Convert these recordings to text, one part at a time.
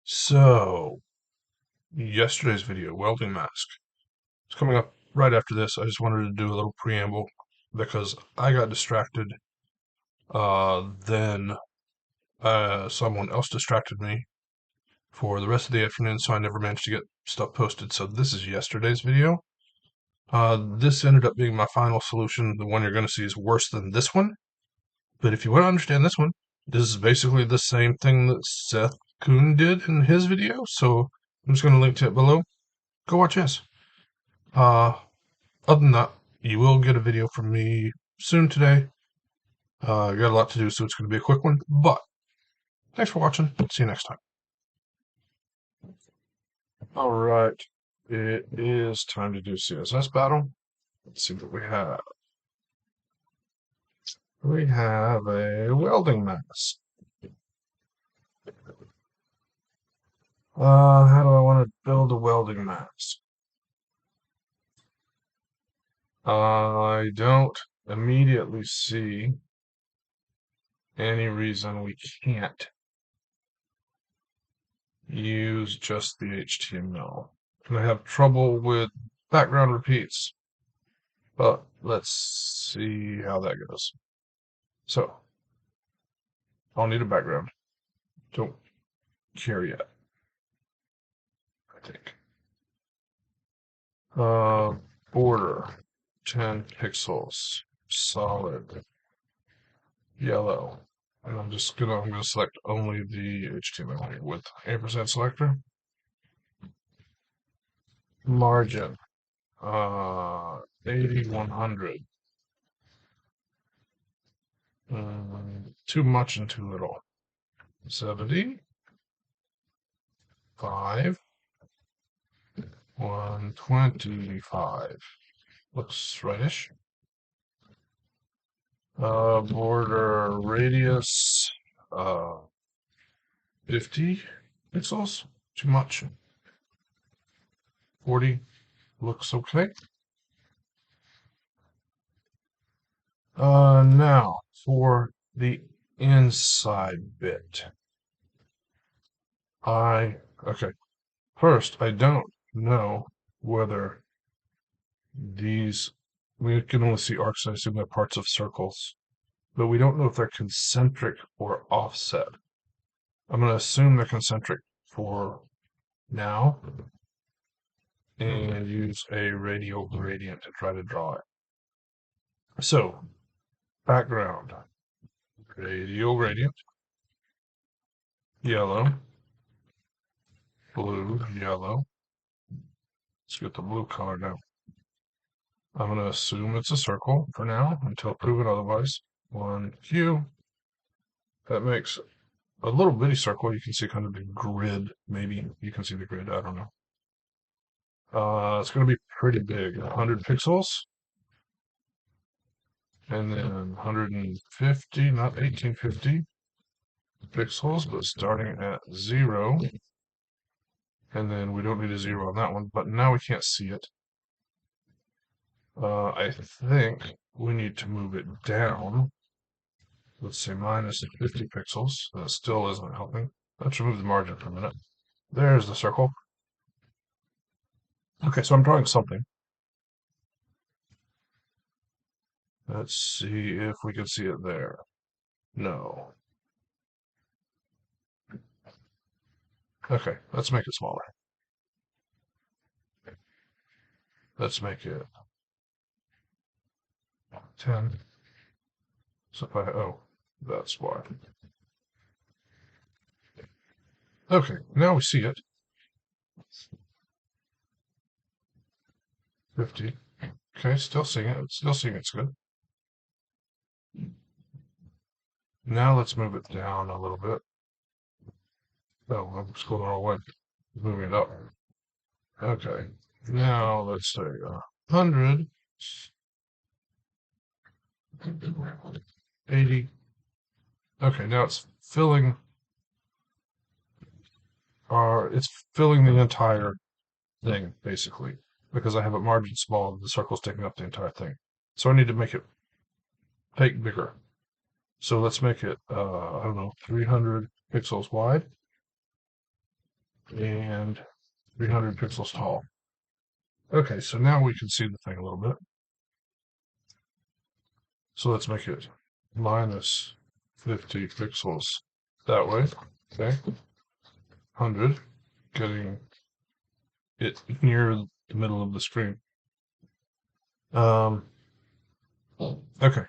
So, yesterday's video, welding mask. It's coming up right after this. I just wanted to do a little preamble because I got distracted. Then someone else distracted me for the rest of the afternoon, so I never managed to get stuff posted. So this is yesterday's video. This ended up being my final solution. The one you're going to see is worse than this one. But if you want to understand this one, this is basically the same thing that Seth Kuhn did in his video. So I'm just going to link to it below. Go watch his. Uh, Other than that, you will get a video from me soon today. I got a lot to do, so it's going to be a quick one. But thanks for watching. See you next time. All right, it is time to do CSS battle. Let's see what we have. We have a welding mask. How do I want to build a welding mask? I don't immediately see any reason we can't use just the HTML. I have trouble with background repeats, but let's see how that goes. So, I'll need a background. Don't care yet, I think. Border, 10 pixels, solid, yellow. And I'm gonna select only the HTML here with ampersand selector. Margin, 80, 100. Too much and too little. 70, 5, 125. Looks rightish. Border radius, 50 pixels. Too much. 40 looks okay. Now for the inside bit. Okay. First, I don't know whether we can only see arcs, I assume they're parts of circles, but we don't know if they're concentric or offset. I'm going to assume they're concentric for now and use a radial gradient to try to draw it. So, background, radial gradient, yellow, blue, yellow. Let's get the blue color now. I'm going to assume it's a circle for now until proven otherwise. 1Q. That makes a little bitty circle. You can see kind of the grid. Maybe you can see the grid. I don't know. It's going to be pretty big. 100 pixels. And then 150, not 1850 pixels, but starting at 0. And then we don't need a 0 on that one, but now we can't see it. I think we need to move it down. Let's say minus 50 pixels. That still isn't helping. Let's remove the margin for a minute. There's the circle. Okay, so I'm drawing something. Let's see if we can see it there. No. Okay, let's make it smaller. Let's make it 10. So if oh, that's why. Okay, now we see it. 50. Okay, still seeing it. Still seeing it's good. Now let's move it down a little bit. Oh, I'm just going the wrong way. Moving it up. Okay, now let's say 100. 80. Okay, now it's filling the entire thing, basically, because I have a margin small, the circle's taking up the entire thing. So I need to make it bigger. So let's make it, I don't know, 300 pixels wide. and 300 pixels tall. Okay, so now we can see the thing a little bit. So let's make it minus 50 pixels that way. Okay, 100, getting it near the middle of the screen. Okay,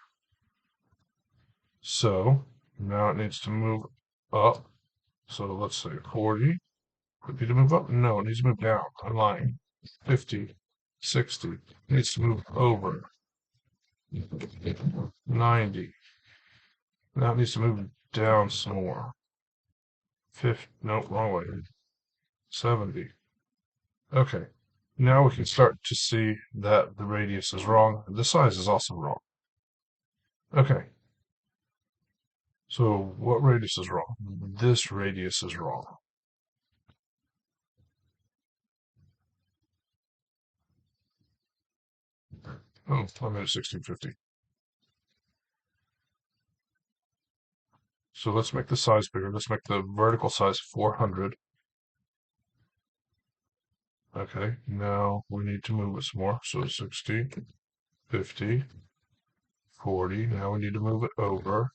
so now it needs to move up. So let's say 40. Would it need to move up? No, it needs to move down. I'm lying. 50, 60. It needs to move over. 90. Now it needs to move down some more. 50. No, wrong way. 70. Okay. Now we can start to see that the radius is wrong. The size is also wrong. Okay. So what radius is wrong? This radius is wrong. Oh, I made it 1650. So let's make the size bigger. Let's make the vertical size 400. Okay, now we need to move it some more. So 60, 50, 40. Now we need to move it over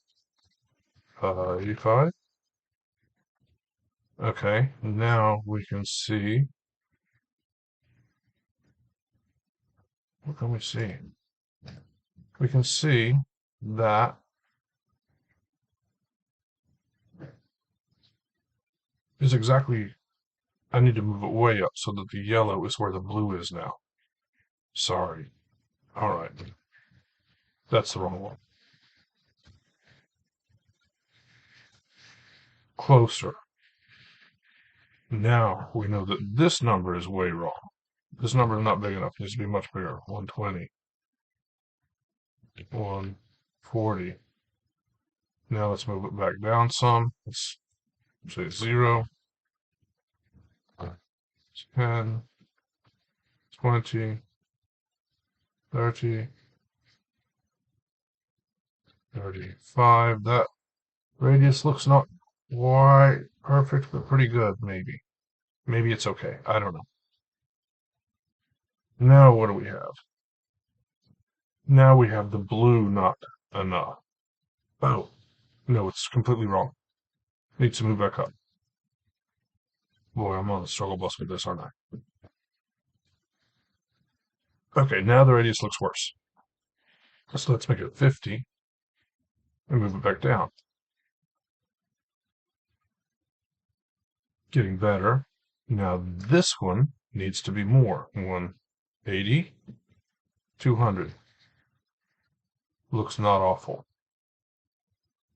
85. Okay, now we can see. What can we see? We can see that is exactly. I need to move it way up so that the yellow is where the blue is now. Sorry. All right. That's the wrong one. Closer. Now we know that this number is way wrong. This number is not big enough. It needs to be much bigger. 120. 140. Now let's move it back down some. Let's say 0, 10, 20, 30, 35. That radius looks not quite perfect, but pretty good, maybe. Maybe it's okay. I don't know. Now what do we have? Now we have the blue not enough. Oh, no, it's completely wrong. Needs to move back up. Boy, I'm on the struggle bus with this, aren't I? Okay, now the radius looks worse. So let's make it 50 and move it back down. Getting better. Now this one needs to be more. 180, 200. Looks not awful.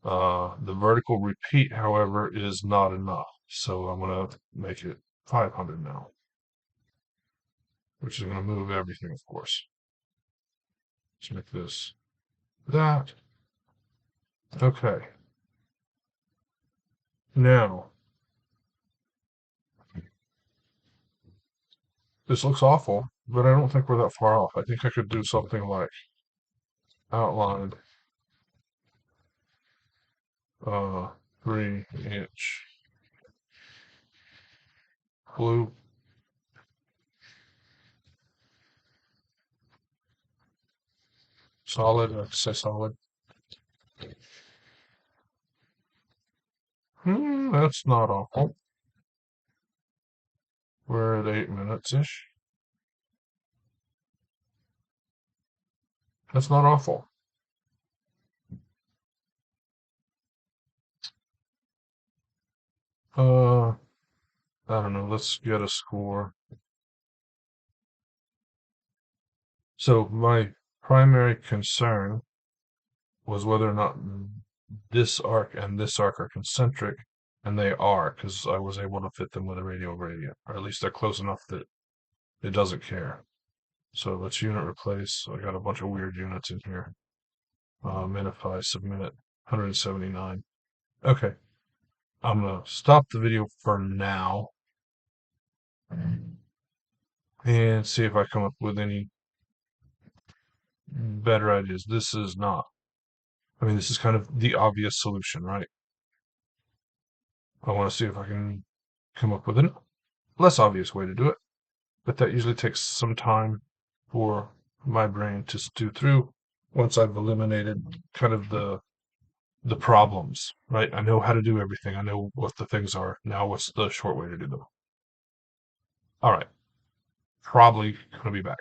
The vertical repeat, however, is not enough. So I'm going to make it 500 now, which is going to move everything, of course. Let's make this that. Okay. Now, this looks awful, but I don't think we're that far off. I think I could do something like outlined 3-inch blue. Solid, I'd say solid. That's not awful. We're at 8 minutes-ish. That's not awful. I don't know. Let's get a score. So my primary concern was whether or not this arc and this arc are concentric, and they are, because I was able to fit them with a radial gradient, or at least they're close enough that it doesn't care. So let's unit replace. I got a bunch of weird units in here. Minify, submit, 179. Okay, I'm gonna stop the video for now and see if I come up with any better ideas. This is not. I mean, this is kind of the obvious solution, right? I want to see if I can come up with it. less obvious way to do it, but that usually takes some time for my brain to stew through once I've eliminated kind of the problems, right? I know how to do everything. I know what the things are. Now what's the short way to do them? All right. Probably going to be back.